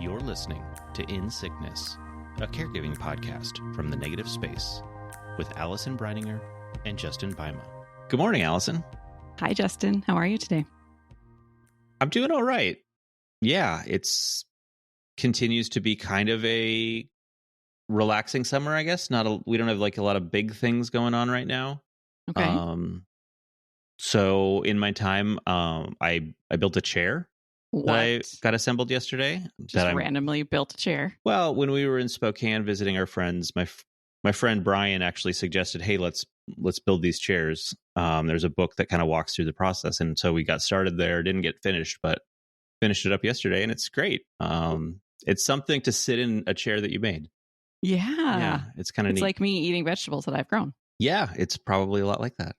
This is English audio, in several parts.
You're listening to In Sickness, a caregiving podcast from the Negative Space with Allison Breininger and Justin Bima. Good morning, Allison. Hi, Justin. How are you today? I'm doing all right. Yeah, it's continues to be kind of a relaxing summer, I guess. We don't have like a lot of big things going on right now. Okay. So in my time, I built a chair that I got assembled yesterday. Just randomly built a chair. Well, when we were in Spokane visiting our friends, my friend Brian actually suggested, "Hey, let's build these chairs." There's a book that kind of walks through the process, and so we got started there. Didn't get finished, but finished it up yesterday, and it's great. It's something to sit in a chair that you made. Yeah, it's kind of neat. It's like me eating vegetables that I've grown. Yeah, it's probably a lot like that.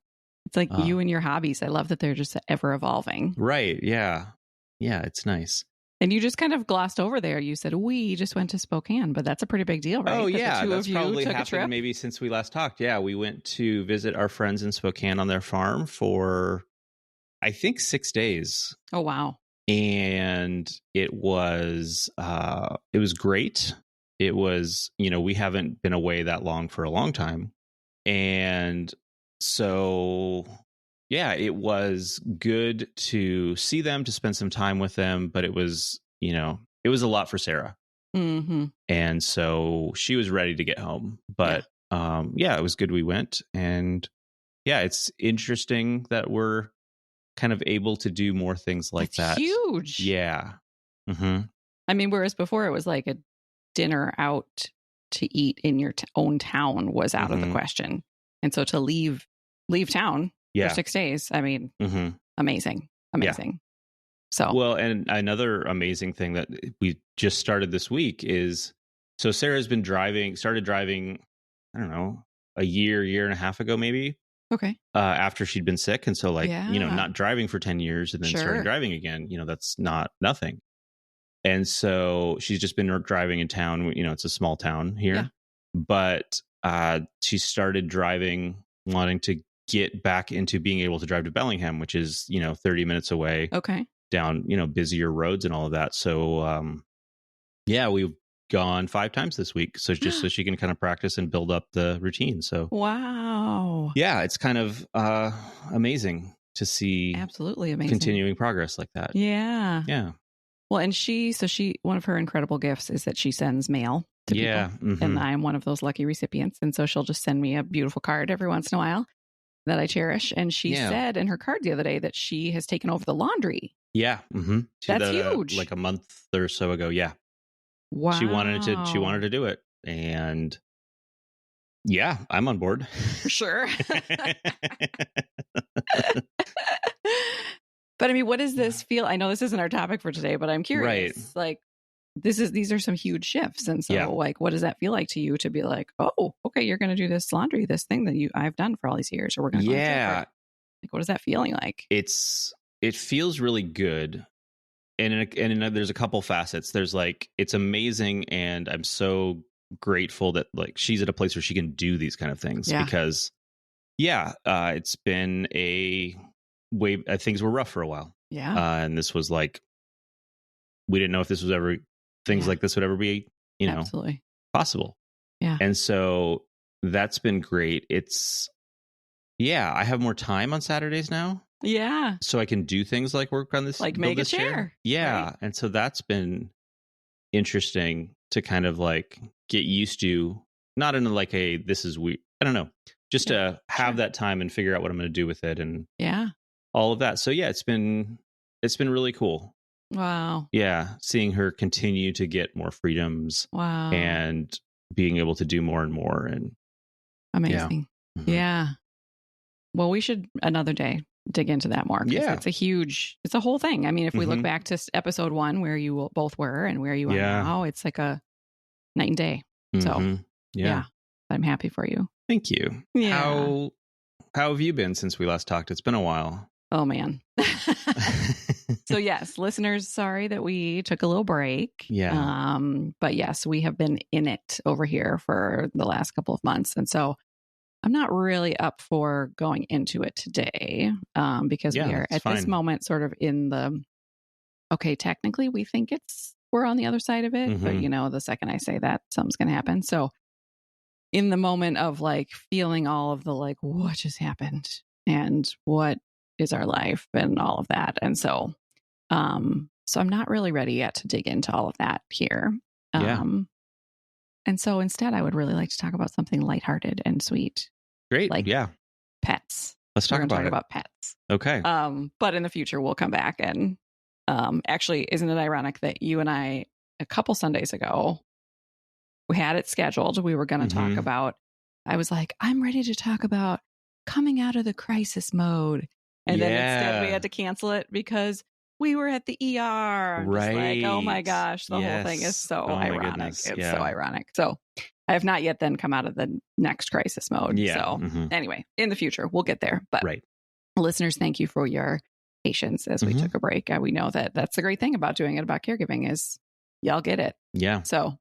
It's like you and your hobbies. I love that they're just ever evolving. Right? Yeah, it's nice. And you just kind of glossed over there. You said we just went to Spokane, but that's a pretty big deal, right? Oh, yeah. The two That's of you probably took a happened trip? maybe since we last talked. Yeah, we went to visit our friends in Spokane on their farm for, I think, 6 days. Oh, wow. And it was great. It was, we haven't been away that long for a long time. And so, yeah, it was good to see them, to spend some time with them. But it was, it was a lot for Sarah. Mm-hmm. And so she was ready to get home. But it was good we went. And yeah, it's interesting that we're kind of able to do more things like that. Huge. Yeah. Mm-hmm. I mean, whereas before it was like a dinner out to eat in your own town was out of the question. And so to leave town for 6 days, I mean, amazing. Yeah. So, well, and another amazing thing that we just started this week is, so Sarah's started driving, I don't know, a year and a half ago, maybe. Okay. After she'd been sick. And so not driving for 10 years and then starting driving again, that's nothing. And so she's just been driving in town. It's a small town here, but she started driving, wanting to get back into being able to drive to Bellingham, which is, 30 minutes away. Okay. Down, busier roads and all of that. So, we've gone 5 times this week. So just so she can kind of practice and build up the routine. So, wow. Yeah, it's kind of amazing to see. Absolutely amazing. Continuing progress like that. Yeah. Yeah. Well, and one of her incredible gifts is that she sends mail to people. Mm-hmm. And I'm one of those lucky recipients. And so she'll just send me a beautiful card every once in a while that I cherish. And she said in her card the other day that she has taken over the laundry. Yeah. Mm-hmm. That's huge. Like a month or so ago. Yeah. Wow. She wanted to do it. And yeah, I'm on board. For sure. But I mean, what does this feel? I know this isn't our topic for today, but I'm curious. Right. Like, these are some huge shifts. And so like, what does that feel like to you to be like, oh, okay, you're going to do this laundry, this thing that I've done for all these years, or we're going to go like, what is that feeling like? It feels really good. And there's a couple facets. There's like, it's amazing. And I'm so grateful that like she's at a place where she can do these kind of things because it's been things were rough for a while. Yeah. And this was like, we didn't know if this was ever, things like this would ever be, absolutely possible. Yeah. And so that's been great. I have more time on Saturdays now. Yeah. So I can do things like work on this, like make a chair. Yeah. Right? And so that's been interesting to kind of like get used to, not in like this is weird. I don't know, just to have that time and figure out what I'm going to do with it and all of that. So it's been really cool. Wow. Yeah. Seeing her continue to get more freedoms. Wow. And being able to do more and more. And amazing. Yeah. Well, we should another day dig into that more. Yeah. It's a whole thing. I mean, if we look back to episode 1 where you both were and where you are now, it's like a night and day. So I'm happy for you. Thank you. Yeah. How have you been since we last talked? It's been a while. Oh man. So yes, listeners, sorry that we took a little break. Yeah. But yes, we have been in it over here for the last couple of months. And so I'm not really up for going into it today because we are at this moment sort of in the, okay, technically we think it's we're on the other side of it. But, the second I say that, something's going to happen. So in the moment of like feeling all of the like, what just happened and what is our life and all of that. And so I'm not really ready yet to dig into all of that here. And so instead, I would really like to talk about something lighthearted and sweet. Great. Like pets. Let's talk about pets. Okay. But in the future, we'll come back and actually, isn't it ironic that you and I, a couple Sundays ago, we had it scheduled. We were going to talk about, I was like, I'm ready to talk about coming out of the crisis mode. And then instead we had to cancel it because we were at the ER. Right. Just like, oh my gosh, the whole thing is so ironic. It's so ironic. So I have not yet then come out of the next crisis mode. Yeah. So anyway, in the future, we'll get there. But listeners, thank you for your patience as we took a break. We know that that's the great thing about doing it about caregiving is y'all get it. Yeah. So,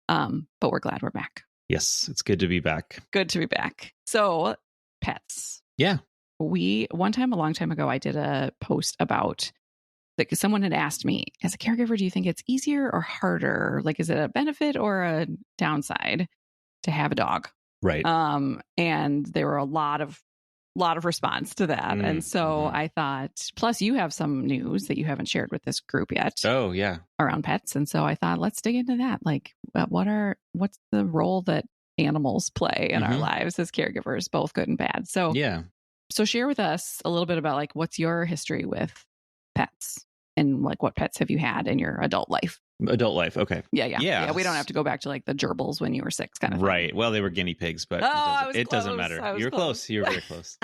but we're glad we're back. Yes. It's good to be back. Good to be back. So pets. Yeah. One time, a long time ago, I did a post about because someone had asked me, as a caregiver, do you think it's easier or harder? Like, is it a benefit or a downside to have a dog? Right. And there were a lot of response to that. And so I thought, plus you have some news that you haven't shared with this group yet. Oh, yeah. Around pets. And so I thought, let's dig into that. Like, what's the role that animals play in our lives as caregivers, both good and bad? So, So share with us a little bit about like, what's your history with pets and like what pets have you had in your adult life? Adult life. Okay. Yeah. We don't have to go back to like the gerbils when you were 6 kind of thing. Right. Well, they were guinea pigs, but it doesn't matter. You were close. You were very close.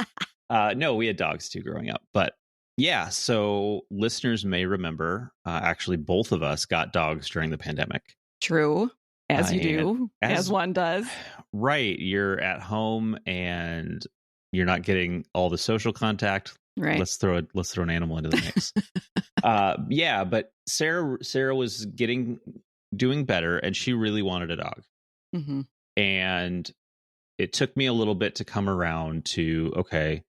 No, we had dogs too growing up, but yeah. So listeners may remember, actually both of us got dogs during the pandemic. True. As you do, as one does. Right. You're at home and you're not getting all the social contact. Right. Let's throw an animal into the mix. But Sarah was doing better and she really wanted a dog. And it took me a little bit to come around to, okay,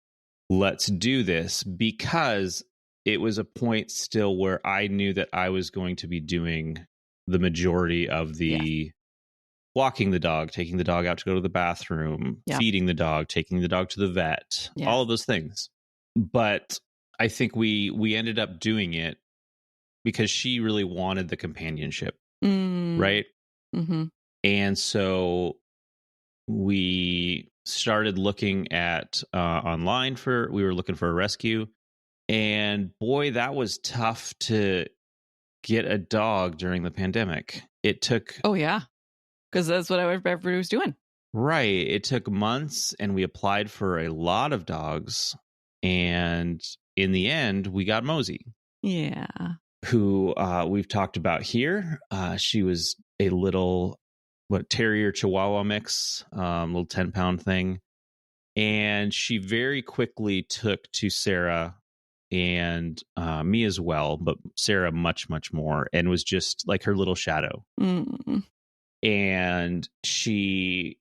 let's do this, because it was a point still where I knew that I was going to be doing the majority of the walking the dog, taking the dog out to go to the bathroom, feeding the dog, taking the dog to the vet, all of those things. But I think we ended up doing it because she really wanted the companionship, right? And so we started looking at online we were looking for a rescue, and boy, that was tough to get a dog during the pandemic. It took because that's what everybody was doing. Right. It took months, and we applied for a lot of dogs. And in the end, we got Mosey. Yeah. Who we've talked about here. She was a little, terrier Chihuahua mix, little 10-pound thing. And she very quickly took to Sarah and me as well, but Sarah much, much more, and was just like her little shadow. And she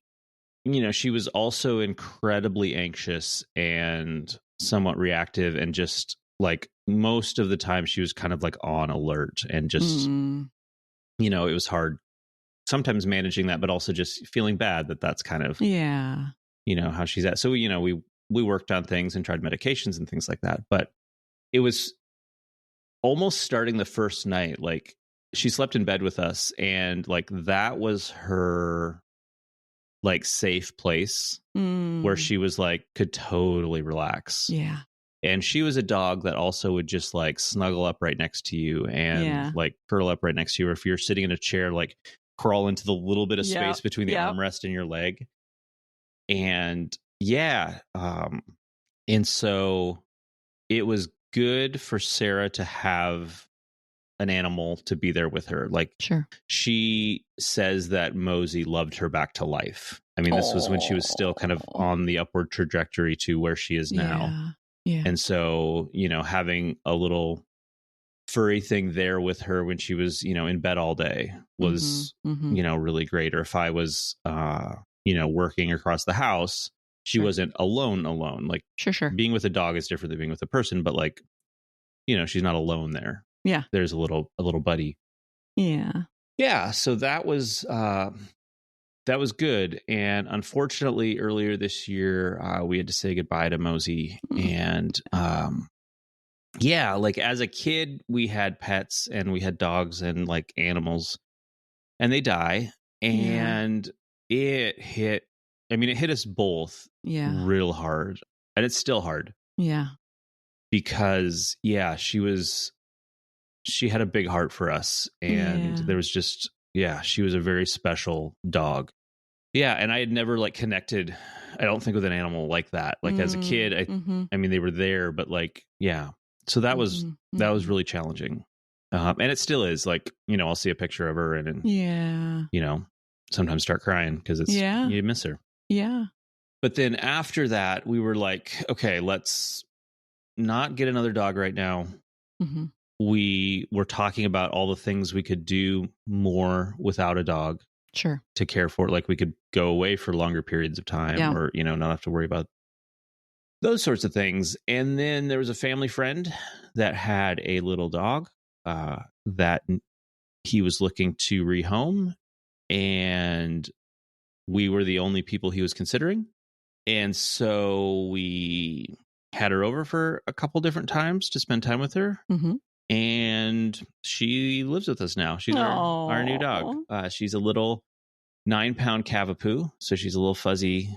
was also incredibly anxious and somewhat reactive, and just like most of the time she was kind of like on alert, and just, it was hard sometimes managing that, but also just feeling bad that's kind of, how she's at. So, we worked on things and tried medications and things like that, but it was almost starting the first night, like she slept in bed with us, and like that was her like safe place where she was like could totally relax. Yeah. And she was a dog that also would just like snuggle up right next to you and like curl up right next to you. Or if you're sitting in a chair, like crawl into the little bit of space between the armrest and your leg. And and so it was good for Sarah to have an animal to be there with her. Like, she says that Mosey loved her back to life. I mean, this was when she was still kind of on the upward trajectory to where she is now. Yeah. And so, having a little furry thing there with her when she was, in bed all day was, really great. Or if I was, working across the house, she wasn't alone. Like, being with a dog is different than being with a person, but like, she's not alone there. Yeah. There's a little buddy. Yeah. So that was good. And unfortunately, earlier this year, we had to say goodbye to Mosey. And like as a kid, we had pets and we had dogs and like animals, and they die. And it hit us both real hard. And it's still hard. Yeah. Because she had a big heart for us. And there was just, she was a very special dog. Yeah. And I had never like connected, I don't think, with an animal like that. Like as a kid, I mean, they were there, but like, so that was really challenging. And it still is. Like, I'll see a picture of her and sometimes start crying because it's, you miss her. Yeah. But then after that, we were like, okay, let's not get another dog right now. We were talking about all the things we could do more without a dog. Sure. To care for. Like we could go away for longer periods of time or, not have to worry about those sorts of things. And then there was a family friend that had a little dog that he was looking to rehome, and we were the only people he was considering. And so we had her over for a couple different times to spend time with her. And she lives with us now. She's our new dog. She's a little 9-pound Cavapoo. So she's a little fuzzy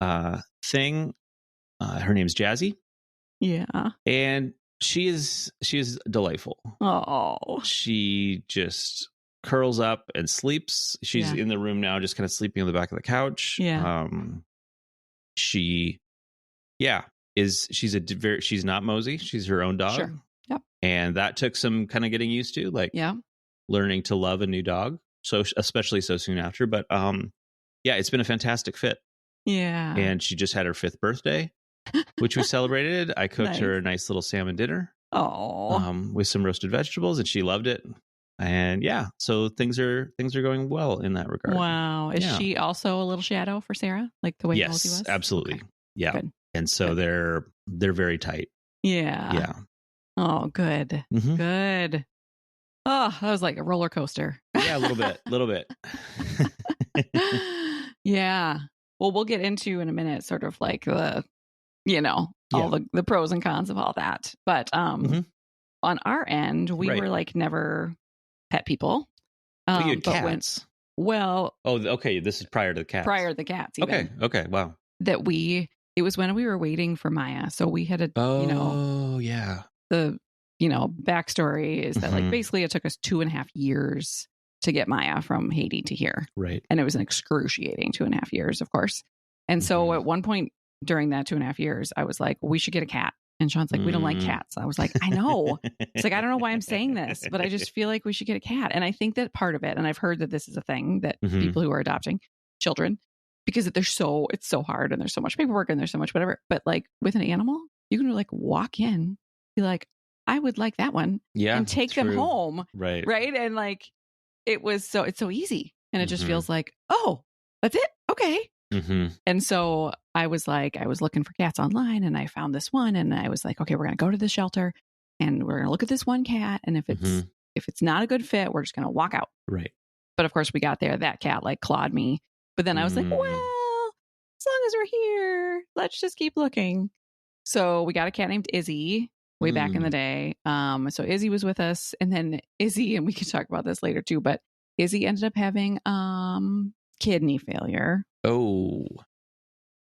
thing. Her name's Jazzy. Yeah. And she is delightful. Oh. She just curls up and sleeps. She's in the room now, just kind of sleeping on the back of the couch. Yeah. She's not Mosey. She's her own dog. Sure. Yep. And that took some kind of getting used to, like learning to love a new dog. So especially so soon after, but it's been a fantastic fit. Yeah. And she just had her 5th birthday, which we celebrated. I cooked her a nice little salmon dinner. With some roasted vegetables, and she loved it. And so things are going well in that regard. Wow. Is she also a little shadow for Sarah, like the way Mosey was? Yes, absolutely. Okay. Yeah. Good. And so they're very tight. Yeah. Yeah. Oh, good. Good. Oh, that was like a roller coaster. Yeah, a little bit. Yeah. Well, we'll get into in a minute sort of like the, all the pros and cons of all that. But on our end, we were like never pet people. You had cats. Okay. This is prior to the cats. Prior to the cats. Even. Okay. Wow. It was when we were waiting for Maya. So we had the backstory is that like basically it took us 2.5 years to get Maya from Haiti to here. Right. And it was an excruciating 2.5 years, of course. And so at one point during that 2.5 years, I was like, we should get a cat. And Sean's like, we don't like cats. I was like, I know. It's like, I don't know why I'm saying this, but I just feel like we should get a cat. And I think that part of it, and I've heard that this is a thing that people who are adopting children, because it's so hard and there's so much paperwork and there's so much whatever. But like with an animal, you can like walk in, be like, I would like that one. Yeah. And take them home. Right. Right. And like, it's so easy. And it just feels like, oh, that's it. Okay. And so I was looking for cats online and I found this one and I was like, okay, we're going to go to the shelter and we're going to look at this one cat. And if it's not a good fit, we're just going to walk out. Right. But of course we got there, that cat like clawed me. But then I was like, well, as long as we're here, let's just keep looking. So we got a cat named Izzy way back in the day. So Izzy was with us, and then Izzy, and we can talk about this later too, but Izzy ended up having kidney failure. Oh.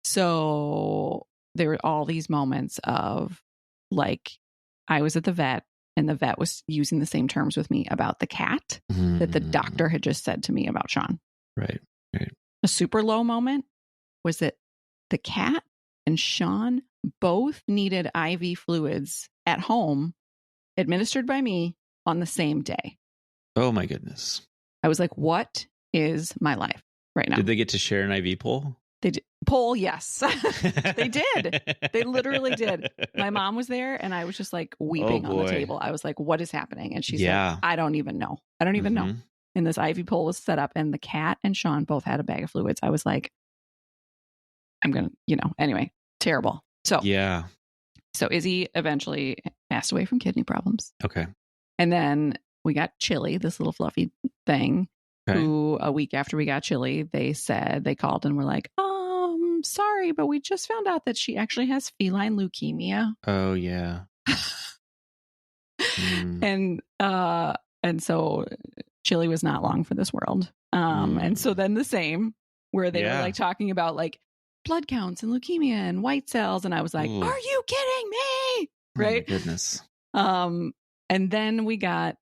So there were all these moments of like, I was at the vet and the vet was using the same terms with me about the cat that the doctor had just said to me about Sean. Right. A super low moment was that the cat and Sean both needed IV fluids at home administered by me on the same day. Oh my goodness. I was like, what is my life right now? Did they get to share an IV pole? They did. Pole, yes. They did. They literally did. My mom was there and I was just like weeping on the table. I was like, what is happening? And she's like, I don't even know. I don't even know. And this IV pole was set up and the cat and Sean both had a bag of fluids. I was like, I'm going to, anyway, terrible. So Izzy eventually passed away from kidney problems. Okay. And then we got Chili, this little fluffy thing, who a week after we got Chili, they called and were like, sorry, but we just found out that she actually has feline leukemia. Oh, yeah. And so Chili was not long for this world. And so then the same, where they were like talking about like blood counts and leukemia and white cells. And I was like, are you kidding me? Right. Oh, my goodness. And then we got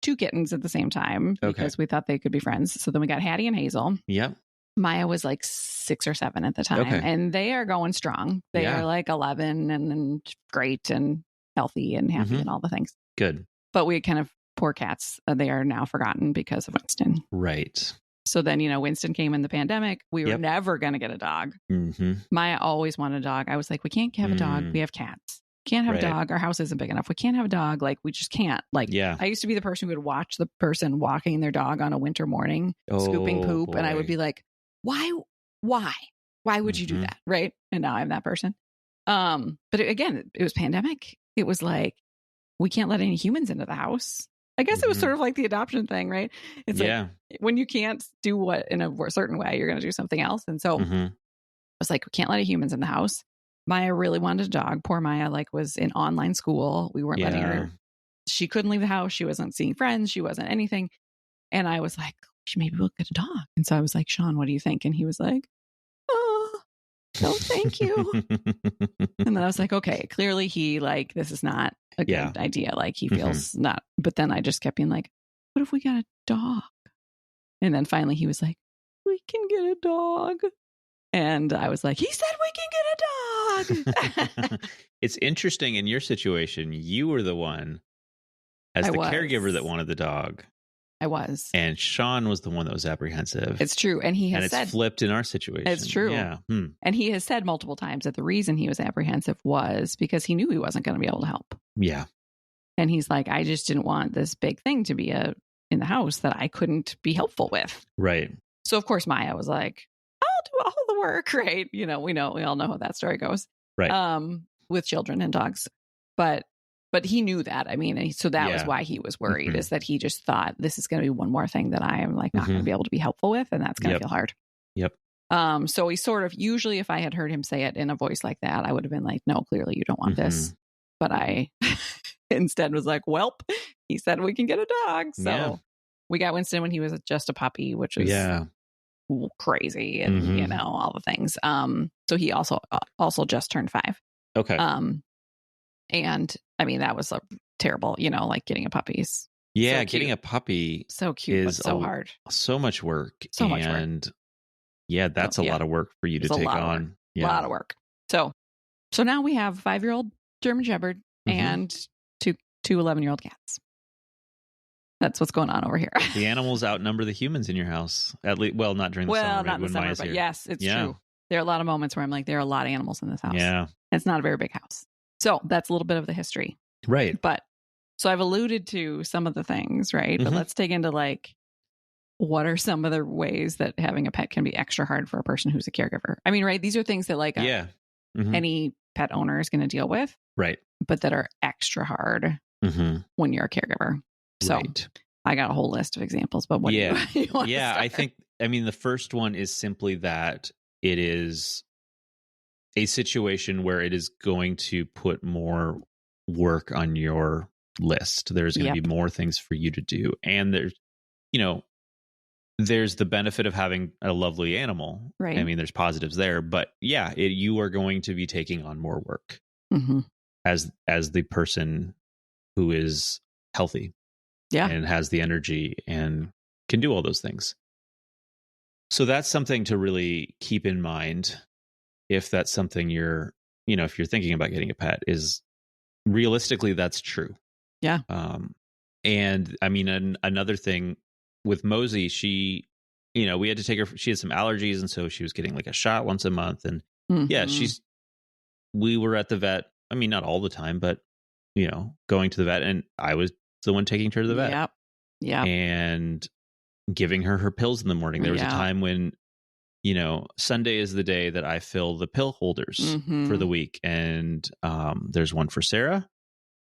2 kittens at the same time because we thought they could be friends. So then we got Hattie and Hazel. Yep. Maya was like 6 or 7 at the time. And they are going strong. They are like 11 and great and healthy and happy and all the things. Good. But we kind of, poor cats, they are now forgotten because of Winston. Right. So then, Winston came in the pandemic. We were never going to get a dog. Maya always wanted a dog. I was like, we can't have a dog. We have cats. Can't have a dog. Our house isn't big enough. We can't have a dog. Like, we just can't. Like, I used to be the person who would watch the person walking their dog on a winter morning, scooping poop. Boy. And I would be like, why would you do that? Right. And now I'm that person. But again, it was pandemic. It was like, we can't let any humans into the house. I guess it was sort of like the adoption thing, right? It's like when you can't do what in a certain way, you're going to do something else. And so I was like, we can't let any humans in the house. Maya really wanted a dog. Poor Maya, like, was in online school. We weren't letting her. She couldn't leave the house. She wasn't seeing friends. She wasn't anything. And I was like, maybe we'll get a dog. And so I was like, Sean, what do you think? And he was like, oh, no, thank you. And then I was like, okay, clearly he, like, this is not a good idea. Like, he feels not. But then I just kept being like, what if we got a dog? And then finally he was like, we can get a dog. And I was like, he said we can get a dog. It's interesting in your situation. You were the one as the caregiver that wanted the dog. I was. And Sean was the one that was apprehensive. It's true. And he has said. It's flipped in our situation. It's true. Yeah. And he has said multiple times that the reason he was apprehensive was because he knew he wasn't going to be able to help. Yeah. And he's like, I just didn't want this big thing to be in the house that I couldn't be helpful with. Right. So, of course, Maya was like, I'll do all the work. Right. We all know how that story goes. Right. With children and dogs. But he knew that. I mean, so that was why he was worried, is that he just thought this is going to be one more thing that I am like not going to be able to be helpful with. And that's going to feel hard. Yep. So he sort of, usually if I had heard him say it in a voice like that, I would have been like, no, clearly you don't want this. But I instead was like, welp, he said we can get a dog. So we got Winston when he was just a puppy, which was crazy and, all the things. So he also just turned 5. Okay. And I mean, that was terrible, like getting a puppy is getting a puppy so cute, but so hard. So much work. So much work. And that's a lot of work for you to take on. A lot of work. So now we have a 5-year-old German Shepherd and two 11-year-old cats. That's what's going on over here. The animals outnumber the humans in your house. At least, well, not during the summer. Well, not in the summer, but yes, it's true. There are a lot of moments where I'm like, there are a lot of animals in this house. Yeah. And it's not a very big house. So that's a little bit of the history. Right. But so I've alluded to some of the things, right? But let's dig into like, what are some of the ways that having a pet can be extra hard for a person who's a caregiver? I mean, right? These are things that like any pet owner is going to deal with. Right. But that are extra hard when you're a caregiver. So I got a whole list of examples, but what do you want to start? I mean, the first one is simply that it is a situation where it is going to put more work on your list. There's going to be more things for you to do. And there's the benefit of having a lovely animal. Right. I mean, there's positives there, but you are going to be taking on more work as the person who is healthy and has the energy and can do all those things. So that's something to really keep in mind. If that's something if you're thinking about getting a pet, is realistically, that's true. Yeah. And I mean, another thing with Mosey, she, we had to take her, she had some allergies. And so she was getting like a shot once a month. And we were at the vet. I mean, not all the time, but, going to the vet, and I was the one taking her to the vet. Yep. Yeah. And giving her pills in the morning. There was a time when, Sunday is the day that I fill the pill holders for the week. And there's one for Sarah.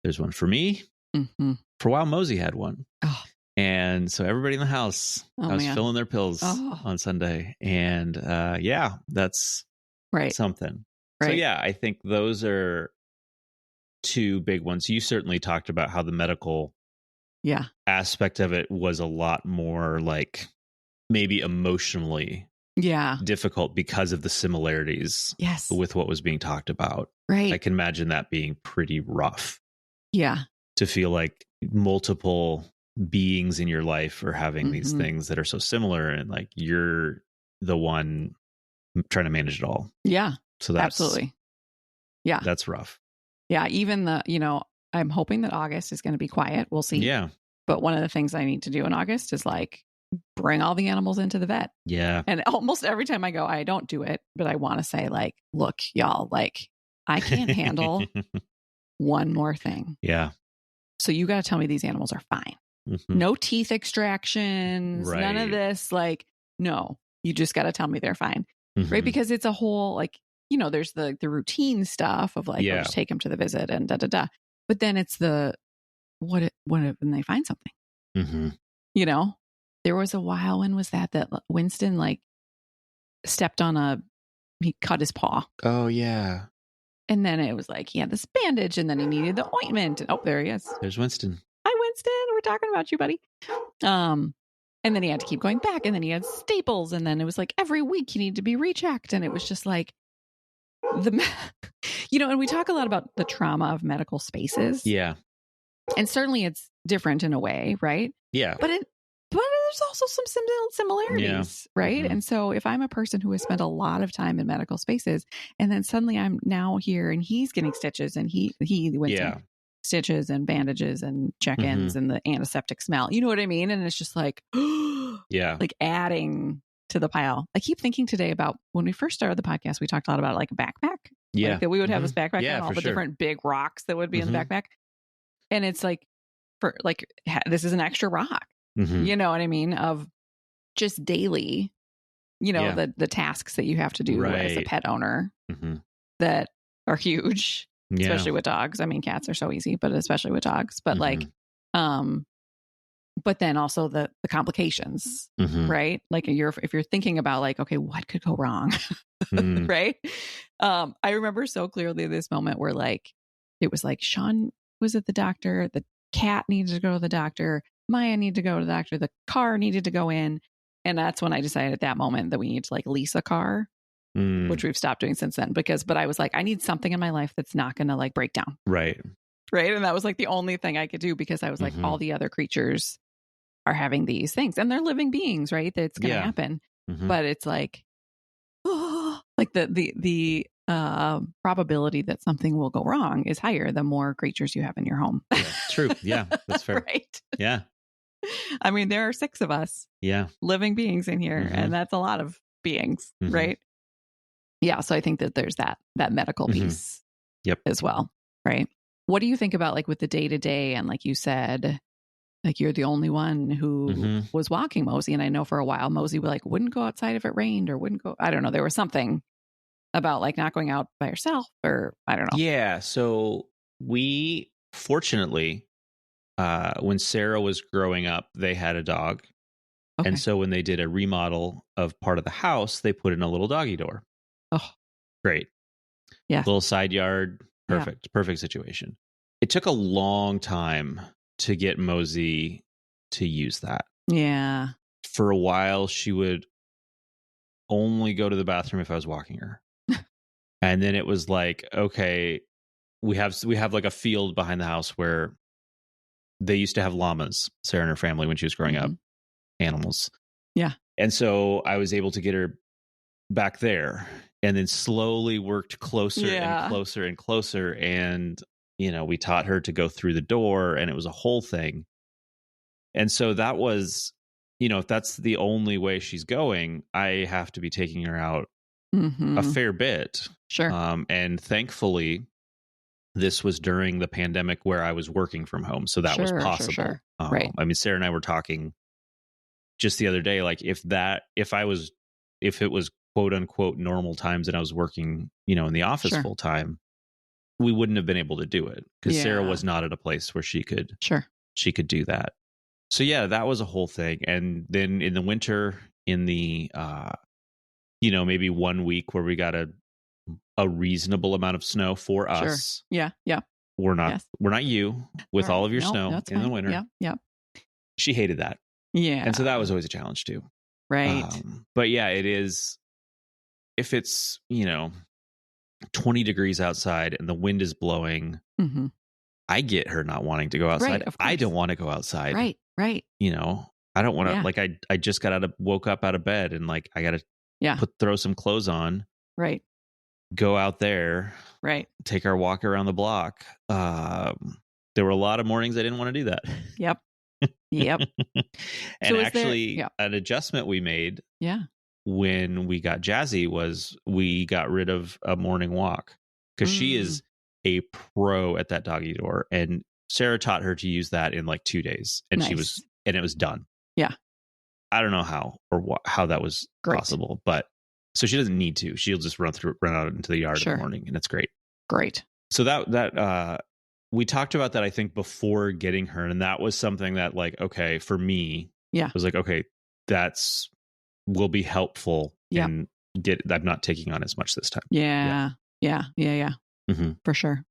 There's one for me. for a while, Mosey had one. Oh. And so everybody in the house, I was filling their pills on Sunday. And that's something. Right. So yeah, I think those are two big ones. You certainly talked about how the medical aspect of it was a lot more like maybe emotionally difficult because of the similarities with what was being talked about. Right. I can imagine that being pretty rough. Yeah. To feel like multiple beings in your life are having these things that are so similar, and like you're the one trying to manage it all. Yeah. So that's absolutely. Yeah. That's rough. Yeah. Even I'm hoping that August is going to be quiet. We'll see. Yeah. But one of the things I need to do in August is like bring all the animals into the vet. Yeah. And almost every time I go, I don't do it, but I want to say like, look, y'all, like I can't handle one more thing. Yeah. So you got to tell me these animals are fine. No teeth extractions, none of this. Like, no, you just got to tell me they're fine. Right. Because it's a whole, like, there's the routine stuff of like, just take them to the visit and But then it's the, what if when they find something? There was a while, when was that Winston like stepped on he cut his paw. Oh yeah. And then it was like he had this bandage and then he needed the ointment. Oh, there he is. There's Winston. Hi, Winston. We're talking about you, buddy. And then he had to keep going back, and then he had staples, and then it was like every week he needed to be rechecked. And it was just like and we talk a lot about the trauma of medical spaces. Yeah. And certainly it's different in a way, right? Yeah. But there's also some similarities, right? And so if I'm a person who has spent a lot of time in medical spaces, and then suddenly I'm now here and he's getting stitches, and he went to stitches and bandages and check-ins and the antiseptic smell, you know what I mean? And it's just like, like adding to the pile. I keep thinking today about when we first started the podcast, we talked a lot about like a backpack. Yeah. Like that we would have this backpack and all the different big rocks that would be in the backpack. And it's like, this is an extra rock. You know what I mean? Of just daily, the tasks that you have to do as a pet owner that are huge, especially with dogs. I mean, cats are so easy, but especially with dogs. But like, but then also the complications, right? Like if you're thinking about like, okay, what could go wrong? Right. I remember so clearly this moment where like, it was like Sean was at the doctor, the cat needed to go to the doctor, Maya needed to go to the doctor, the car needed to go in. And that's when I decided at that moment that we need to like lease a car, which we've stopped doing since then but I was like, I need something in my life that's not going to like break down. Right. And that was like the only thing I could do, because I was like, all the other creatures are having these things and they're living beings, right? That's going to happen. But it's like, like the probability that something will go wrong is higher the more creatures you have in your home. True. Yeah, that's fair. Right. Yeah. I mean, there are 6 of us living beings in here, and that's a lot of beings, right? Yeah. So I think that there's that medical piece as well, right? What do you think about like with the day-to-day, and like you said, like you're the only one who was walking Mosey, and I know for a while Mosey wouldn't go outside if it rained, or wouldn't go, I don't know, there was something about like not going out by herself, or I don't know. Yeah. So we fortunately, when Sarah was growing up, they had a dog. Okay. And so when they did a remodel of part of the house, they put in a little doggy door. Oh, great. Yeah. Little side yard. Perfect. Yeah. Perfect situation. It took a long time to get Mosey to use that. Yeah. For a while, she would only go to the bathroom if I was walking her. And then it was like, okay, we have like a field behind the house where they used to have llamas, Sarah and her family, when she was growing up, animals. Yeah. And so I was able to get her back there, and then slowly worked closer and closer and closer. And, we taught her to go through the door, and it was a whole thing. And so that was, if that's the only way she's going, I have to be taking her out a fair bit. Sure. And thankfully, this was during the pandemic where I was working from home. So that was possible. Sure. Right. I mean, Sarah and I were talking just the other day, like if it was quote unquote normal times and I was working, in the office full time, we wouldn't have been able to do it, because Sarah was not at a place where she could she could do that. So yeah, that was a whole thing. And then in the winter, in the maybe 1 week where we got a reasonable amount of snow for us. Yeah. We're not you with all of your snow in the winter. Yeah. She hated that. Yeah. And so that was always a challenge too. Right. But yeah, it is. If it's, 20 degrees outside and the wind is blowing, I get her not wanting to go outside. Right, of course. I don't want to go outside. Right. I don't want to, like, I just woke up out of bed and like, I got to throw some clothes on. Right. Go out there. Right. Take our walk around the block. There were a lot of mornings I didn't want to do that. Yep. And so actually an adjustment we made when we got Jazzy was we got rid of a morning walk because she is a pro at that doggy door, and Sarah taught her to use that in like 2 days, and it was done. Yeah. I don't know how how that was possible, but so she doesn't need to. She'll just run out into the yard in the morning, and it's great. Great. So that we talked about that, I think, before getting her, and that was something that, like, okay, for me, was like, okay, will be helpful, and I'm not taking on as much this time. Yeah. Mm-hmm. For sure.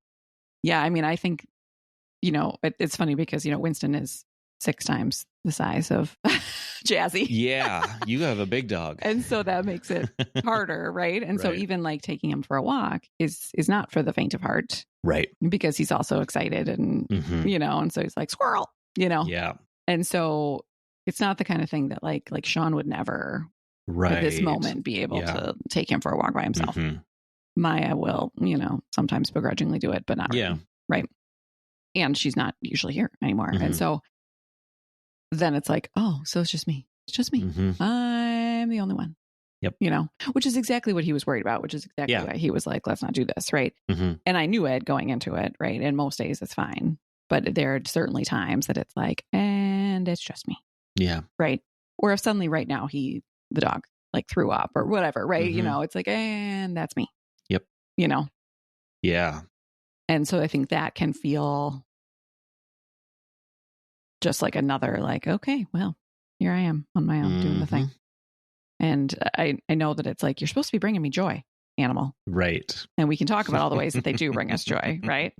Yeah, I mean, I think, it's funny because, Winston is 6 times the size of Jazzy. Yeah, you have a big dog. And so that makes it harder, right? And so even like taking him for a walk is not for the faint of heart. Right. Because he's also excited and, and so he's like, squirrel, Yeah. And so it's not the kind of thing that like Sean would never at this moment be able to take him for a walk by himself. Maya will, sometimes begrudgingly do it, but not really. Yeah. Right. And she's not usually here anymore. And so then it's like, oh, so it's just me. It's just me. I'm the only one. Yep. Which is exactly what he was worried about, which is exactly why he was like, let's not do this. Right. And I knew it going into it. Right. And most days it's fine. But there are certainly times that it's like, and it's just me. Yeah. Right. Or if suddenly right now the dog like threw up or whatever. Right. It's like, and that's me. Yep. Yeah. And so I think that can feel just like another, like, okay, well, here I am on my own doing the thing. And I know that it's like, you're supposed to be bringing me joy, animal. Right. And we can talk about all the ways that they do bring us joy, right?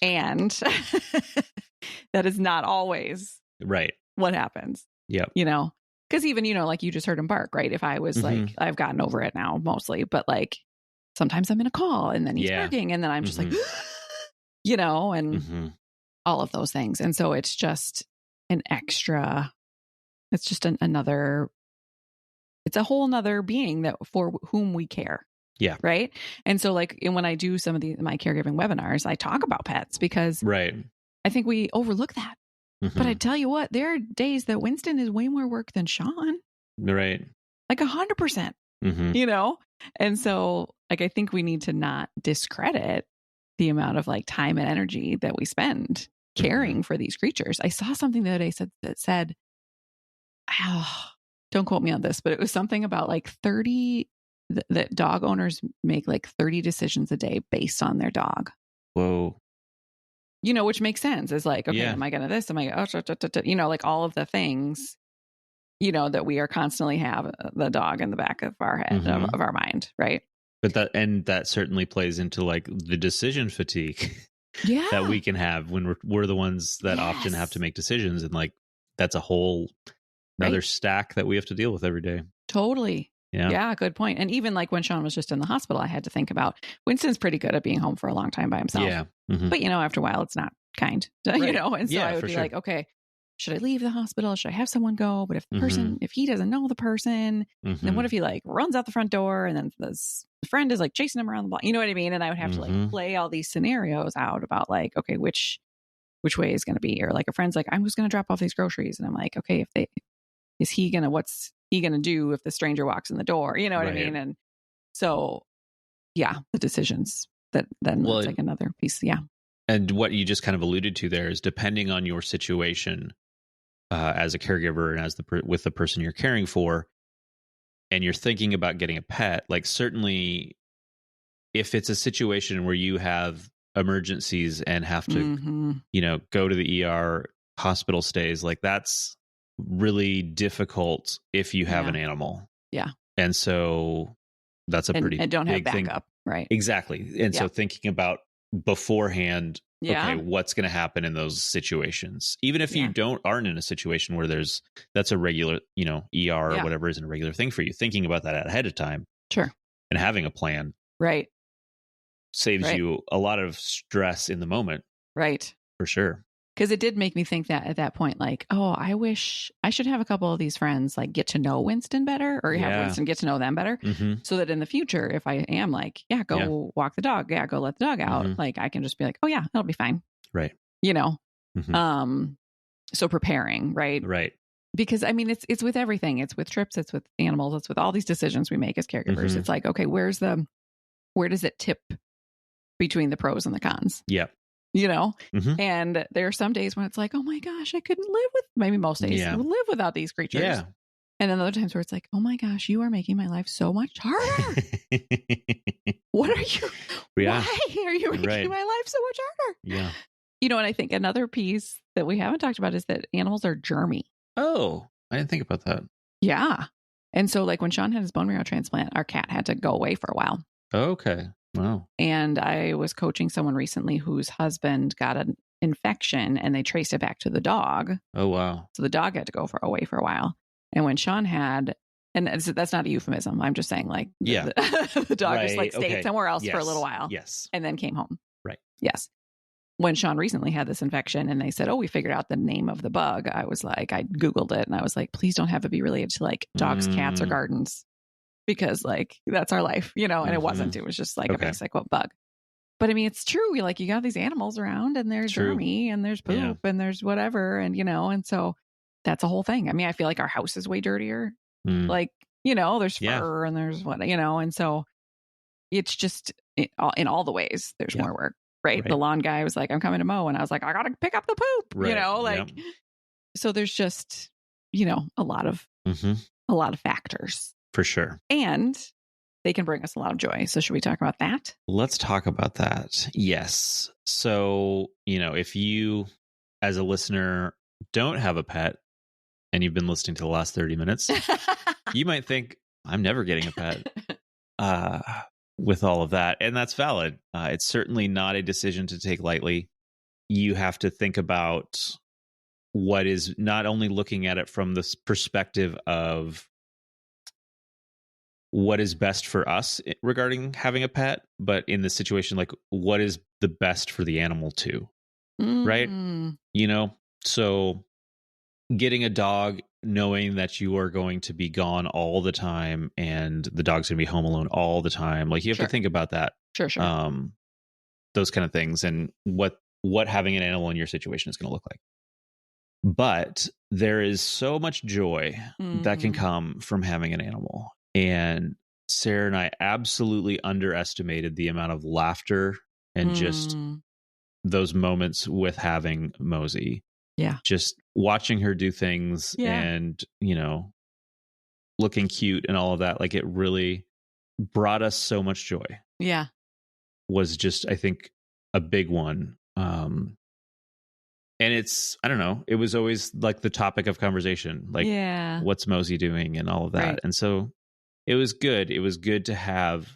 And that is not always what happens. Yep. Because even, like you just heard him bark, right? If I was like, I've gotten over it now mostly, but like sometimes I'm in a call and then he's barking and then I'm just like, and all of those things. And so it's just an extra, it's just another, it's a whole nother being that for whom we care. Yeah. Right. And so like when I do some of my caregiving webinars, I talk about pets because I think we overlook that. But I tell you what, there are days that Winston is way more work than Sean. Right. Like 100%, And so like, I think we need to not discredit the amount of like time and energy that we spend caring for these creatures. I saw something the other day that said, don't quote me on this, but it was something about like 30, that dog owners make like 30 decisions a day based on their dog. Whoa. Which makes sense. Is like, okay, am I going to this? Am I, like all of the things, that we are constantly have the dog in the back of our head, of our mind. Right. But that certainly plays into like the decision fatigue that we can have when we're the ones that often have to make decisions. And like, that's a whole another stack that we have to deal with every day. Totally. Yeah. Good point. And even like when Sean was just in the hospital, I had to think about Winston's pretty good at being home for a long time by himself. Yeah. But after a while, it's not kind, and so I would be like, okay, should I leave the hospital? Should I have someone go? But if the person, if he doesn't know the person, then what if he like runs out the front door and then the friend is like chasing him around the block? You know what I mean? And I would have to like play all these scenarios out about like, okay, which way is going to be, or like a friend's like, I'm just going to drop off these groceries. And I'm like, okay, what's he going to do if the stranger walks in the door? You know what I mean? And so, the decisions that then that's like another piece. Yeah. And what you just kind of alluded to there is depending on your situation as a caregiver and as with the person you're caring for, and you're thinking about getting a pet, like certainly if it's a situation where you have emergencies and have to, go to the ER hospital stays, like that's really difficult if you have an animal. Yeah. And so that's a pretty and don't big have thing. backup. Right. Exactly. And so thinking about beforehand, okay, what's going to happen in those situations? Even if you aren't in a situation where that's a regular, ER or whatever isn't a regular thing for you, thinking about that ahead of time. Sure. And having a plan. Right. Saves you a lot of stress in the moment. Right. For sure. Because it did make me think that at that point, like, oh, I wish I should have a couple of these friends like get to know Winston better, or have Winston get to know them better, so that in the future, if I am like, go walk the dog, go let the dog out, like I can just be like, oh yeah, it'll be fine. Right. So preparing, right? Right. Because I mean, it's with everything. It's with trips. It's with animals. It's with all these decisions we make as caregivers. It's like, okay, where does it tip between the pros and the cons? Yeah. And there are some days when it's like, oh my gosh, I couldn't live with, maybe most days, live without these creatures. Yeah. And then other times where it's like, oh my gosh, you are making my life so much harder. What are you, why are you making my life so much harder? Yeah. And I think another piece that we haven't talked about is that animals are germy. Oh, I didn't think about that. Yeah. And so like when Sean had his bone marrow transplant, our cat had to go away for a while. Okay. Wow. And I was coaching someone recently whose husband got an infection and they traced it back to the dog. Oh, wow. So the dog had to go away for a while. And when Sean had, and that's not a euphemism, I'm just saying like the dog just like stayed somewhere else for a little while. Yes. And then came home. Right. Yes. When Sean recently had this infection and they said, oh, we figured out the name of the bug, I was like, I Googled it and I was like, please don't have it be related to like dogs, cats, or gardens. Because like, that's our life, and it wasn't, it was just like a basic bug. But I mean, it's true. You got these animals around and there's germy and there's poop and there's whatever. And, and so that's a whole thing. I mean, I feel like our house is way dirtier. Like, there's fur and there's what, and so it's just in all the ways there's more work. Right. The lawn guy was like, I'm coming to mow. And I was like, I got to pick up the poop, so there's just, a lot of factors. For sure. And they can bring us a lot of joy. So should we talk about that? Let's talk about that. Yes. So, if you as a listener don't have a pet and you've been listening to the last 30 minutes, you might think I'm never getting a pet with all of that. And that's valid. It's certainly not a decision to take lightly. You have to think about what is not only looking at it from this perspective of what is best for us regarding having a pet, but in this situation, like what is the best for the animal too, right? So getting a dog, knowing that you are going to be gone all the time and the dog's going to be home alone all the time. Like you have to think about that. Sure. Those kind of things and what having an animal in your situation is going to look like. But there is so much joy that can come from having an animal. And Sarah and I absolutely underestimated the amount of laughter and just those moments with having Mosey. Yeah. Just watching her do things and, looking cute and all of that. Like it really brought us so much joy. Yeah. Was just, I think, a big one. And it's, I don't know, it was always like the topic of conversation. Like, what's Mosey doing and all of that. Right. And so it was good. It was good to have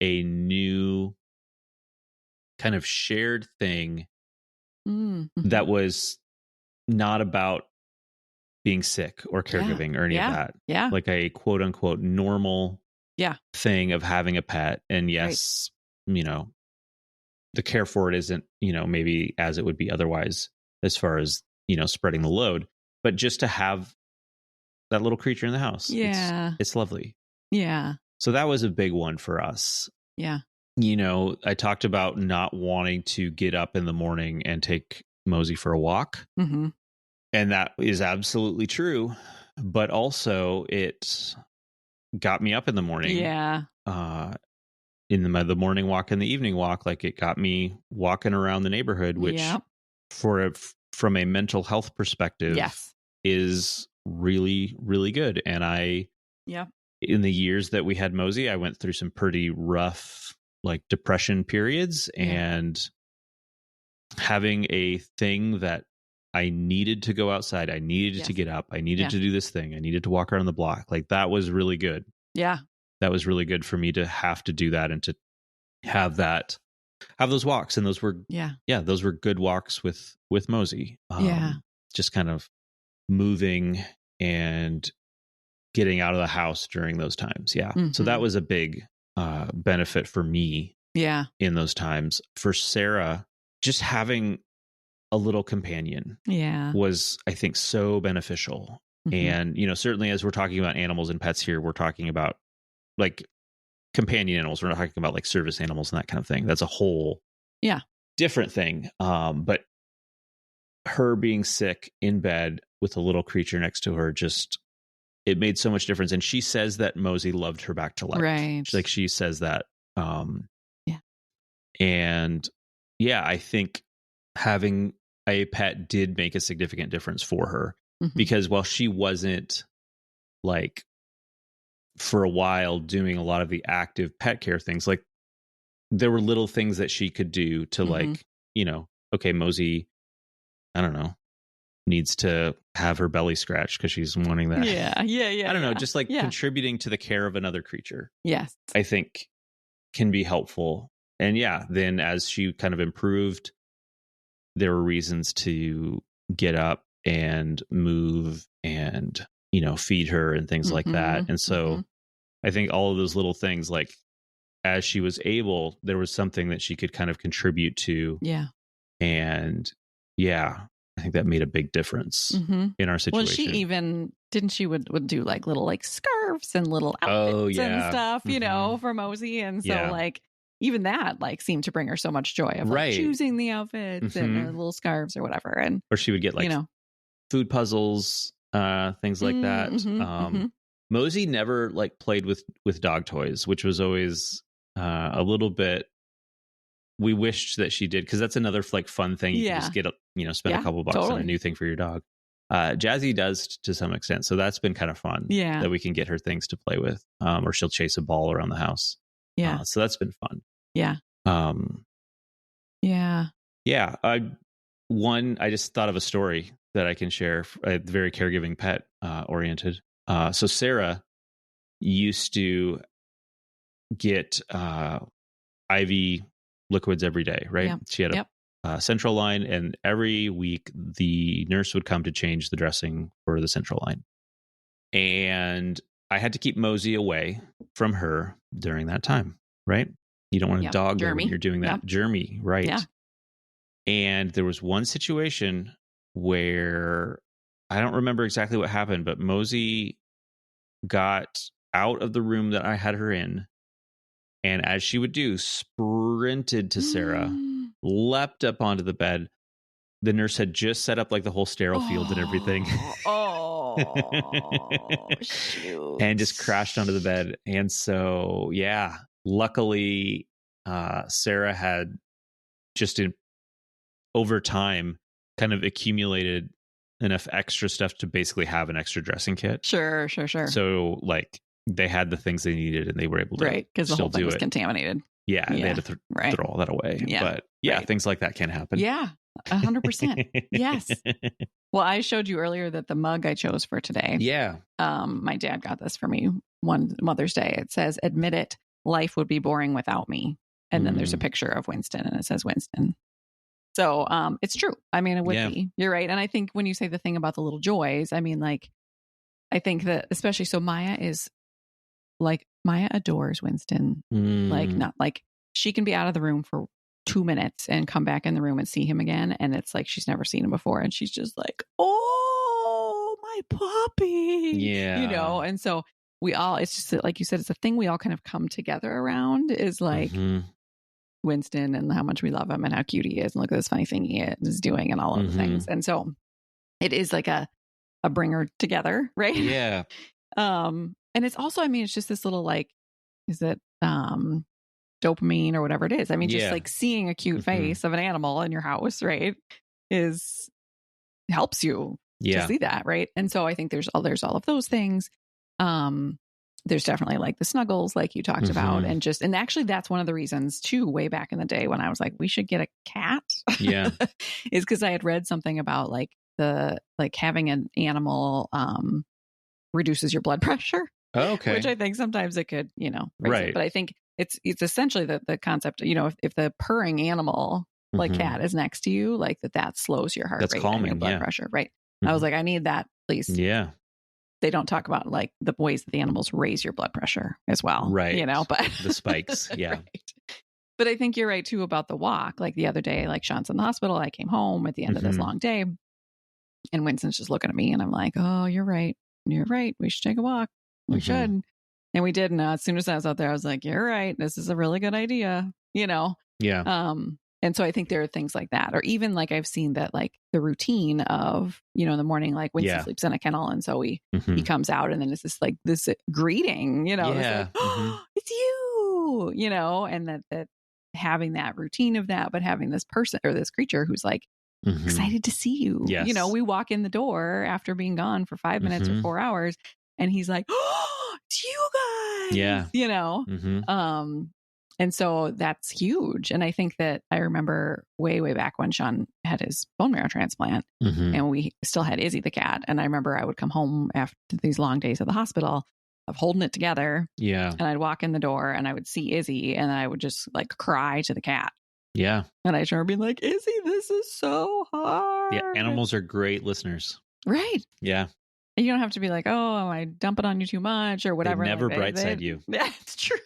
a new kind of shared thing that was not about being sick or caregiving or any of that. Yeah. Like a quote unquote normal thing of having a pet. And yes, the care for it isn't, maybe as it would be otherwise as far as, spreading the load, but just to have that little creature in the house. Yeah. It's lovely. Yeah. So that was a big one for us. Yeah. I talked about not wanting to get up in the morning and take Mosey for a walk. Mm-hmm. And that is absolutely true. But also it got me up in the morning. Yeah. In the morning walk and the evening walk, like it got me walking around the neighborhood, which from a mental health perspective is really, really good. And in the years that we had Mosey, I went through some pretty rough, like depression periods, and having a thing that I needed to go outside. I needed to get up. I needed to do this thing. I needed to walk around the block. Like that was really good. Yeah. That was really good for me to have to do that and to have those walks. And those were, those were good walks with Mosey. Just kind of moving and getting out of the house during those times. Yeah. Mm-hmm. So that was a big benefit for me. Yeah. In those times. For Sarah, just having a little companion was, I think, so beneficial. Mm-hmm. And, you know, certainly as we're talking about animals and pets here, we're talking about like companion animals. We're not talking about like service animals and that kind of thing. That's a whole different thing. But her being sick in bed with a little creature next to her, just, it made so much difference. And she says that Mosey loved her back to life. Right. Like she says that. And I think having a pet did make a significant difference for her, because while she wasn't like for a while doing a lot of the active pet care things, like there were little things that she could do to like, you know, okay, Mosey, I don't know, needs to have her belly scratched because she's wanting that. Yeah. I don't know, just like contributing to the care of another creature. Yes. I think can be helpful. And then as she kind of improved, there were reasons to get up and move and, you know, feed her and things like that. And so I think all of those little things, like as she was able, there was something that she could kind of contribute to. Yeah. And I think that made a big difference in our situation. Well, she even, didn't she would do like little like scarves and little outfits and stuff, you know, for Mosey. And so like, even that like seemed to bring her so much joy of like choosing the outfits and the little scarves or whatever. And or she would get like, you know, food puzzles, things like that. Mosey never like played with dog toys, which was always a little bit, we wished that she did, because that's another like fun thing. You can just get spend a couple bucks on a new thing for your dog. Jazzy does to some extent, so that's been kind of fun. That we can get her things to play with, or she'll chase a ball around the house. So that's been fun. I just thought of a story that I can share. Very caregiving pet oriented. So Sarah used to get IV liquids every day, right? She had a central line, and every week the nurse would come to change the dressing for the central line. And I had to keep Mosey away from her during that time, right? You don't want a dog there when you're doing that. Germy, right? Yeah. And there was one situation where I don't remember exactly what happened, but Mosey got out of the room that I had her in, and as she would do, sprinted to Sarah, leapt up onto the bed. The nurse had just set up like the whole sterile field and everything. Shoot. And just crashed onto the bed. And so, luckily, Sarah had just over time kind of accumulated enough extra stuff to basically have an extra dressing kit. Sure. So like they had the things they needed and they were able to because the whole thing was contaminated. They had to throw all that away. But things like that can happen. 100%. Yes. Well, I showed you earlier that the mug I chose for today. My dad got this for me one Mother's Day. It says, "Admit it, life would be boring without me." And then there's a picture of Winston, and it says Winston. So it's true. I mean, it would be. You're right. And I think when you say the thing about the little joys, I mean, like, I think that especially Maya adores Winston. Like, not like she can be out of the room for 2 minutes and come back in the room and see him again. And it's like she's never seen him before. And she's just like, "Oh, my puppy." Yeah. You know, and so we all, it's just like you said, it's a thing we all kind of come together around, is like Winston and how much we love him and how cute he is. And look at this funny thing he is doing and all of the things. And so it is like a bringer together, right? Yeah. And it's also, I mean, it's just this little like, is it dopamine or whatever it is? I mean, just like seeing a cute face of an animal in your house, right, helps you to see that, right? And so I think there's all of those things. There's definitely like the snuggles, like you talked about, and actually that's one of the reasons too, way back in the day when I was like, we should get a cat. Is because I had read something about like the like having an animal reduces your blood pressure. Oh, okay. Which I think sometimes it could, right. But I think it's essentially the concept, if the purring animal like cat is next to you, like that slows your heart rate calming, and your blood pressure. Right. I was like, I need that, please. Yeah. They don't talk about like the ways that the animals raise your blood pressure as well. Right. But the spikes. Yeah. Right. But I think you're right too about the walk. Like the other day, like Sean's in the hospital. I came home at the end of this long day and Winston's just looking at me and I'm like, oh, you're right. You're right. We should take a walk. We should. And we did. And as soon as I was out there, I was like, you're right. This is a really good idea, Yeah. And so I think there are things like that, or even like I've seen that like the routine of, in the morning, like Winston sleeps in a kennel. And so he comes out and then it's just like this greeting, It's like, it's you, and that having that routine of that, but having this person or this creature who's like excited to see you. Yes. We walk in the door after being gone for 5 minutes or 4 hours and he's like, oh, it's you guys. Yeah. And so that's huge. And I think that I remember way, way back when Sean had his bone marrow transplant and we still had Izzy the cat. And I remember I would come home after these long days at the hospital of holding it together. Yeah. And I'd walk in the door and I would see Izzy and I would just like cry to the cat. Yeah. And I remember being like, Izzy, this is so hard. Yeah. Animals are great listeners. Right. Yeah. And you don't have to be like, oh, am I dumping on you too much or whatever. They never brightside you. Yeah, it's true.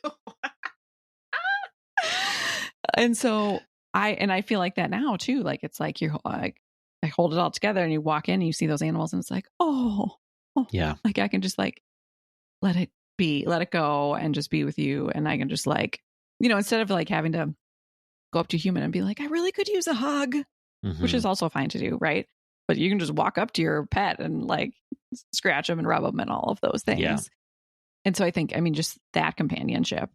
And so I feel like that now too. Like, it's like you're like, I hold it all together and you walk in and you see those animals and it's like, oh yeah. Like I can just like, let it go and just be with you. And I can just like, instead of like having to go up to a human and be like, I really could use a hug, which is also fine to do. Right. But you can just walk up to your pet and like scratch them and rub them and all of those things. Yeah. And so I think, just that companionship,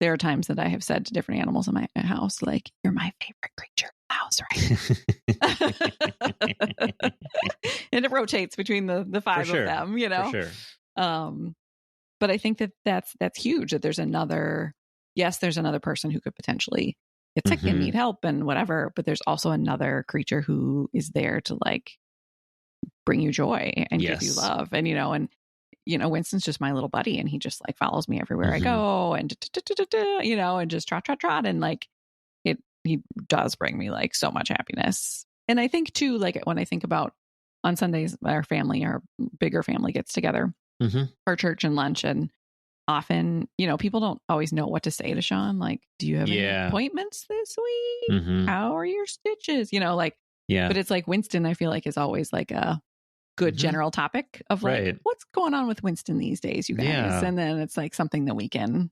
there are times that I have said to different animals in my house, like, you're my favorite creature in the house, right? And it rotates between the five of them, For sure. But I think that's huge that there's another person who could potentially get sick and need help and whatever, but there's also another creature who is there to like bring you joy and give you love. And, Winston's just my little buddy and he just like follows me everywhere I go and, and just trot. And like, he does bring me like so much happiness. And I think too, like when I think about on Sundays, our bigger family gets together for church and lunch. And often, people don't always know what to say to Sean. Like, do you have any appointments this week? How are your stitches? But it's like Winston, I feel like is always like a good general topic of like, what's going on with Winston these days, you guys? Yeah. And then it's like something that we can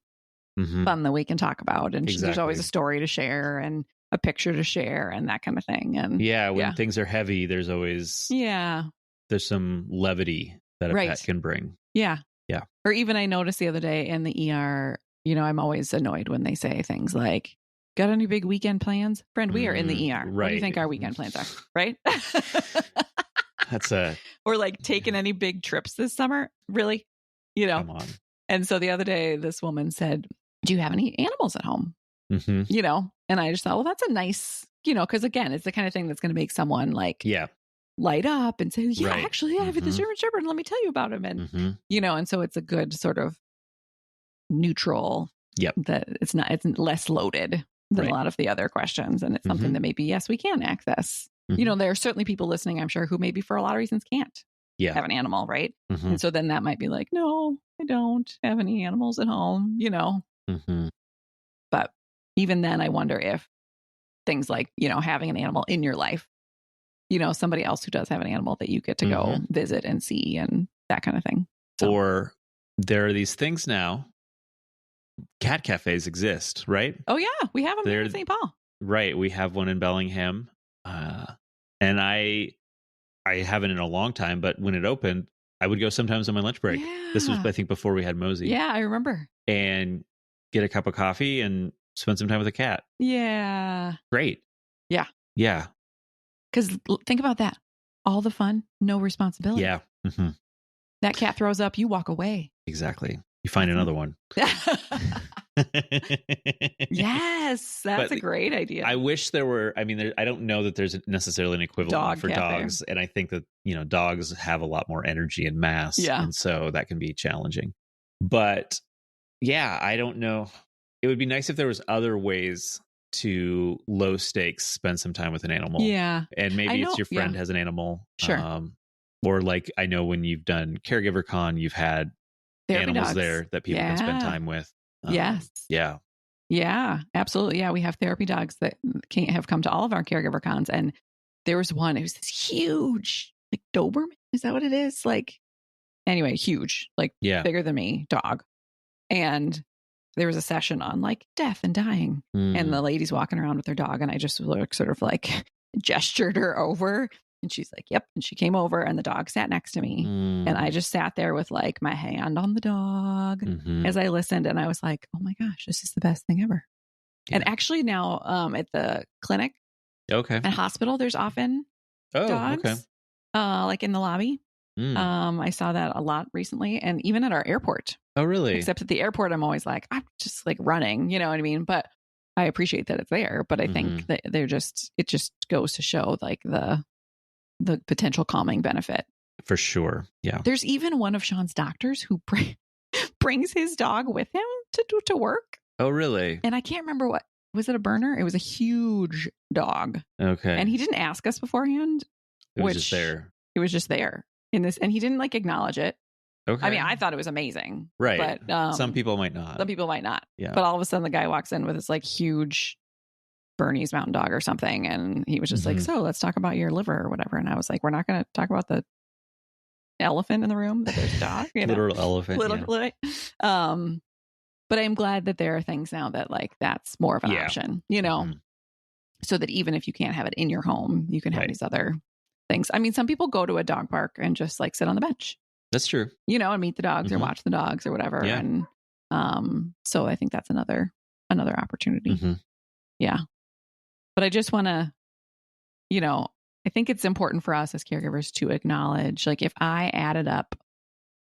fun that we can talk about. And there's always a story to share and a picture to share and that kind of thing. And when things are heavy, there's always, there's some levity that a pet can bring. Yeah. Yeah. Or even I noticed the other day in the ER, I'm always annoyed when they say things like, got any big weekend plans? Friend, we are in the ER. Right. What do you think our weekend plans are? Right. That's or like taking any big trips this summer? Really? Come on. And so the other day, this woman said, do you have any animals at home? And I just thought, well, that's a nice, because again, it's the kind of thing that's going to make someone like light up and say, actually, I have this German Shepherd and let me tell you about him. And, and so it's a good sort of neutral that it's less loaded than a lot of the other questions. And it's something that maybe, yes, we can access. There are certainly people listening, I'm sure, who maybe for a lot of reasons can't have an animal, right? And so then that might be like, no, I don't have any animals at home, But even then, I wonder if things like, having an animal in your life, somebody else who does have an animal that you get to go visit and see and that kind of thing. So. Or there are these things now. Cat cafes exist, right? Oh, yeah. We have them here in St. Paul. Right. We have one in Bellingham. And I haven't in a long time, but when it opened, I would go sometimes on my lunch break. Yeah. This was, I think, before we had Mosey. Yeah, I remember. And get a cup of coffee and spend some time with a cat. Yeah. Great. Yeah. Yeah. Because think about that. All the fun, no responsibility. Yeah. That cat throws up, you walk away. Exactly. You find another one. Yes, that's a great idea. I wish there were. I mean, I don't know that there's necessarily an equivalent for dogs, and I think that dogs have a lot more energy and mass, and so that can be challenging. But yeah, I don't know. It would be nice if there was other ways to low stakes spend some time with an animal. Yeah, and maybe it's your friend has an animal. Sure. Or like I know when you've done Caregiver Con, you've had therapy animals dogs there that people can spend time with. Yes. Yeah. Yeah, absolutely. Yeah, we have therapy dogs that have come to all of our Caregiver Cons, and there was one. It was this huge, like Doberman. Is that what it is? Like, anyway, huge, like bigger than me dog. And there was a session on like death and dying, and the lady's walking around with her dog, and I just sort of like gestured her over, and she's like, "Yep." And she came over, and the dog sat next to me, and I just sat there with like my hand on the dog as I listened, and I was like, "Oh my gosh, this is the best thing ever." Yeah. And actually now, at the clinic, and hospital, there's often dogs, like in the lobby. I saw that a lot recently, and even at our airport. Oh, really? Except at the airport, I'm always like, I'm just like running, you know what I mean? But I appreciate that it's there. But I think that it just goes to show like the potential calming benefit. For sure. Yeah. There's even one of Sean's doctors who brings his dog with him to work. Oh, really? And I can't remember was it a burner? It was a huge dog. Okay. And he didn't ask us beforehand. It was just there. It was just there in this, and he didn't like acknowledge it. Okay. I mean, I thought it was amazing. Right. But some people might not. Some people might not. Yeah. But all of a sudden the guy walks in with this like huge Bernese mountain dog or something. And he was just like, "So let's talk about your liver or whatever." And I was like, "We're not going to talk about the elephant in the room that there's a dog." Literal elephant. Literally. But I'm glad that there are things now that like, that's more of an option, so that even if you can't have it in your home, you can have these other things. I mean, some people go to a dog park and just like sit on the bench. That's true. And meet the dogs or watch the dogs or whatever. Yeah. And so I think that's another opportunity. Yeah. But I just want to, I think it's important for us as caregivers to acknowledge, like, if I added up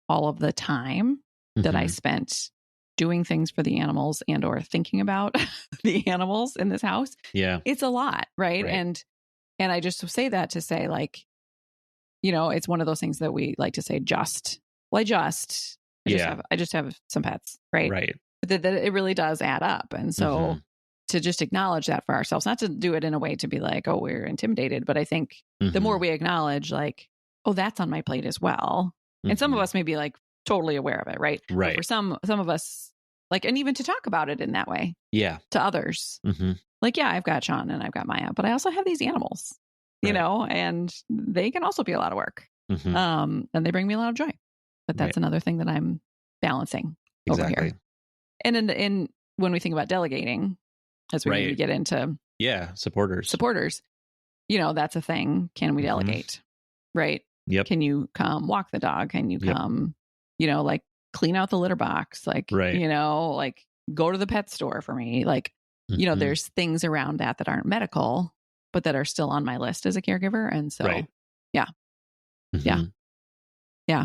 all of the time that I spent doing things for the animals and or thinking about the animals in this house, it's a lot. Right. And I just say that to say, like, it's one of those things that we like to say, I just have some pets, right? Right. That it really does add up. And so to just acknowledge that for ourselves, not to do it in a way to be like, oh, we're intimidated, but I think the more we acknowledge, like, oh, that's on my plate as well. And some of us may be like totally aware of it, right? Right. But for some of us, like, and even to talk about it in that way, to others, like, I've got Sean and I've got Maya, but I also have these animals. And they can also be a lot of work. And they bring me a lot of joy. But that's another thing that I'm balancing over here. And in when we think about delegating, as we maybe get into supporters, that's a thing. Can we delegate? Right? Yep. Can you come walk the dog? Can you come, like clean out the litter box? Like, like go to the pet store for me. Like, there's things around that aren't medical, but that are still on my list as a caregiver. And so, yeah.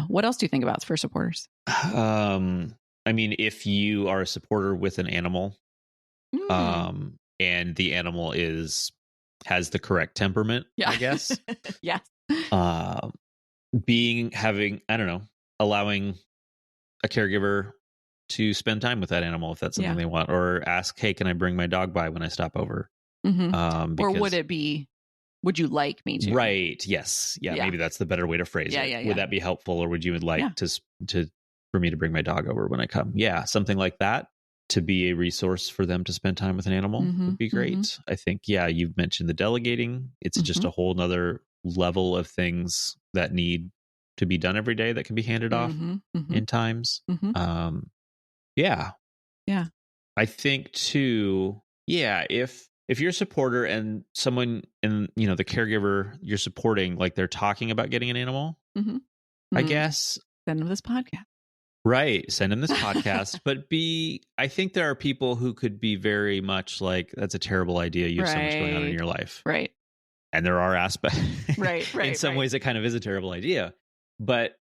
What else do you think about for supporters? I mean, if you are a supporter with an animal, and the animal has the correct temperament, I guess. Yes. Allowing a caregiver to spend time with that animal if that's something they want, or ask, "Hey, can I bring my dog by when I stop over?" Or would you like me to? Right. Yes. Yeah. Maybe that's the better way to phrase it. Would that be helpful, or would you like for me to bring my dog over when I come? Yeah. Something like that, to be a resource for them to spend time with an animal would be great. I think, you've mentioned the delegating. It's just a whole nother level of things that need to be done every day that can be handed off in times. Yeah. I think too, if you're a supporter and someone in, the caregiver you're supporting, like, they're talking about getting an animal, I guess. Send them this podcast. Right. Send them this podcast. But I think there are people who could be very much like, that's a terrible idea. You have so much going on in your life. Right. And there are aspects. Right. In some ways, it kind of is a terrible idea. But,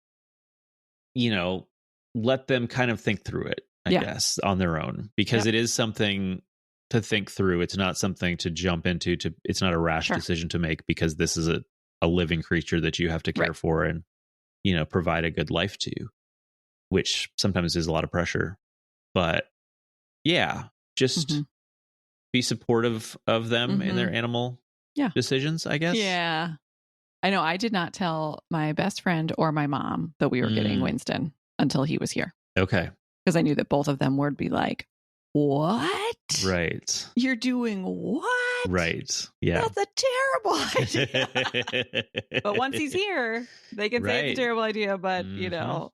let them kind of think through it. I guess, on their own, because it is something to think through. It's not something to jump into. It's not a rash decision to make, because this is a living creature that you have to care for and, provide a good life to, which sometimes is a lot of pressure. But just be supportive of them in their animal decisions, I guess. Yeah. I know I did not tell my best friend or my mom that we were getting Winston until he was here. Okay. Because I knew that both of them would be like, what? Right. You're doing what? Right. Yeah. That's a terrible idea. But once he's here, they can say it's a terrible idea, but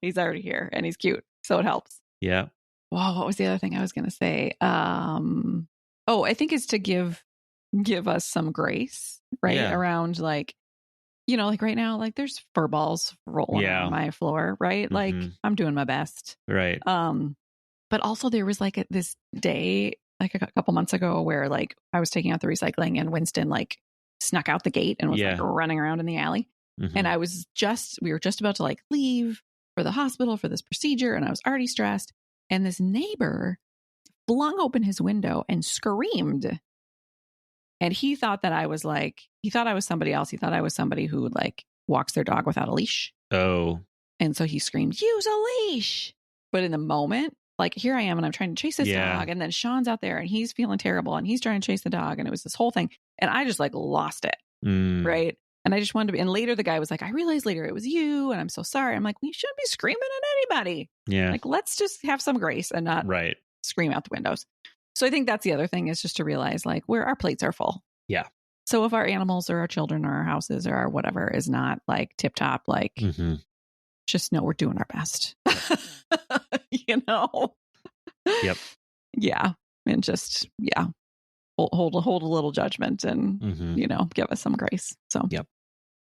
he's already here and he's cute. So it helps. Yeah. Wow. What was the other thing I was going to say? I think it's to give us some grace, right? Yeah. Around like right now, like there's fur balls rolling on my floor, right? Like I'm doing my best. Right. But also there was like this day, like a couple months ago, where like I was taking out the recycling and Winston like snuck out the gate and was like running around in the alley. And we were just about to like leave for the hospital for this procedure. And I was already stressed. And this neighbor flung open his window and screamed. And he thought that I was somebody else. He thought I was somebody who like walks their dog without a leash. Oh. And so he screamed, use a leash. But in the moment, like here I am and I'm trying to chase this dog. And then Sean's out there and he's feeling terrible and he's trying to chase the dog. And it was this whole thing. And I just like lost it. Right. And I just wanted to be. And later the guy was like, I realized later it was you. And I'm so sorry. I'm like, we shouldn't be screaming at anybody. Yeah. Like, let's just have some grace and not scream out the windows. So I think that's the other thing, is just to realize like where our plates are full. Yeah. So if our animals or our children or our houses or our whatever is not like tip top, like just know we're doing our best, Yep. Yeah. And just, hold a little judgment and, give us some grace. So,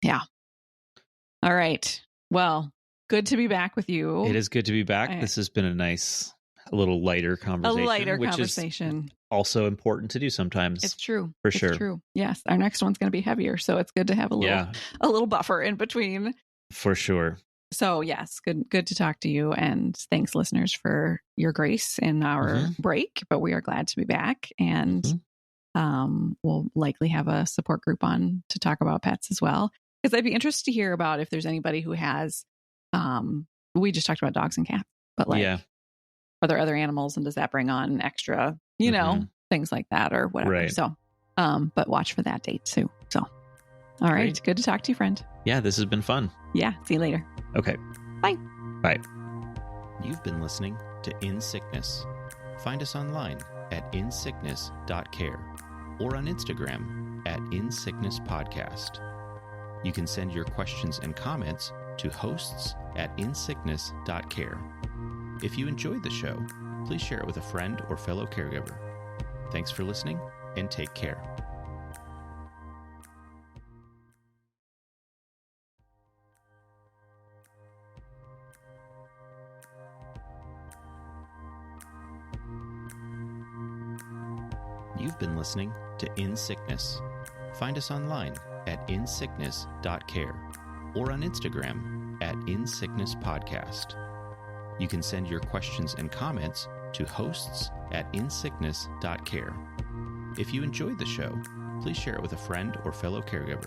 yeah. All right. Well, good to be back with you. It is good to be back. This has been a little lighter conversation. Which is also important to do sometimes. It's true. For sure. It's true. Yes. Our next one's going to be heavier. So it's good to have a little buffer in between. For sure. So yes, good to talk to you. And thanks, listeners, for your grace in our break. But we are glad to be back. And we'll likely have a support group on to talk about pets as well. Because I'd be interested to hear about if there's anybody who has, we just talked about dogs and cats, but like, are there other animals and does that bring on extra, things like that or whatever. Right. So, but watch for that date too. So, all right. Great. Good to talk to you, friend. Yeah, this has been fun. Yeah. See you later. Okay. Bye. Bye. You've been listening to In Sickness. Find us online at insickness.care or on Instagram at insicknesspodcast. You can send your questions and comments to hosts@insickness.care. If you enjoyed the show, please share it with a friend or fellow caregiver. Thanks for listening and take care. You've been listening to In Sickness. Find us online at insickness.care or on Instagram at insicknesspodcast. You can send your questions and comments to hosts@insickness.care. If you enjoyed the show, please share it with a friend or fellow caregiver.